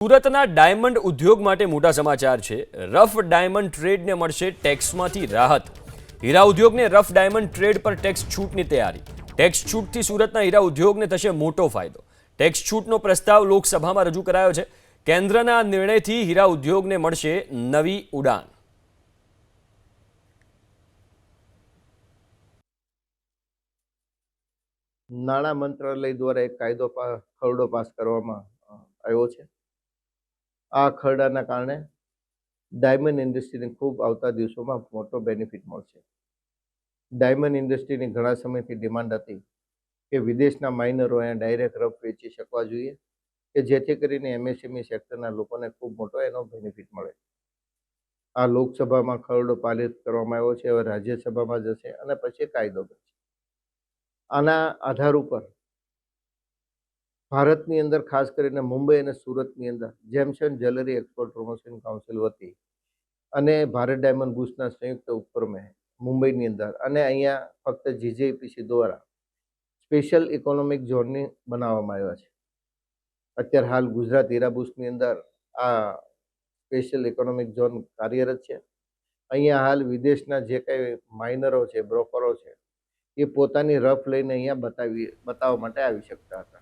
સુરતના ડાયમંડ ઉદ્યોગ માટે મોટા સમાચાર છે। રફ ડાયમંડ ટ્રેડને મળશે ટેક્સમાંથી રાહત। હીરા ઉદ્યોગને રફ ડાયમંડ ટ્રેડ પર ટેક્સ છૂટની તૈયારી। ટેક્સ છૂટથી સુરતના હીરા ઉદ્યોગને થશે મોટો ફાયદો। ટેક્સ છૂટનો પ્રસ્તાવ લોકસભામાં રજૂ કરાયો છે। કેન્દ્રના આ નિર્ણયથી હીરા ઉદ્યોગને મળશે નવી ઉડાન। નાણાં મંત્રાલય દ્વારા એક ખરડો પાસ કરવામાં આવ્યો છે। આ ખરડાના કારણે ડાયમંડ ઇન્ડસ્ટ્રીને ખૂબ આવતા દિવસોમાં મોટો બેનિફિટ મળશે। ડાયમંડ ઇન્ડસ્ટ્રીની ઘણા સમયથી ડિમાન્ડ હતી કે વિદેશના માઇનરો અહીંયા ડાયરેક્ટ રફ વેચી શકવા જોઈએ કે જેથી કરીને એમએસએમઈ સેક્ટરના લોકોને ખૂબ મોટો એનો બેનિફિટ મળે। આ લોકસભામાં ખરડો પારિત કરવામાં આવ્યો છે, હવે રાજ્યસભામાં જશે અને પછી કાયદો બનશે। આના આધાર ઉપર ભારતની અંદર ખાસ કરીને મુંબઈ અને સુરતની અંદર gems and jewellery export promotion council વતી અને ભારત ડાયમંડ બુશના સંયુક્ત ઉપક્રમે મુંબઈની અંદર અને અહીંયા ફક્ત જીજેપીસી દ્વારા સ્પેશિયલ ઇકોનોમિક ઝોનની બનાવવામાં આવ્યા છે। અત્યારે હાલ ગુજરાત હીરા બુશની અંદર આ સ્પેશિયલ ઇકોનોમિક ઝોન કાર્યરત છે। અહીંયા હાલ વિદેશના જે કંઈ માઇનરો છે, બ્રોકરો છે, એ પોતાની રફ લઈને અહીંયા બતાવવા માટે આવી શકતા હતા।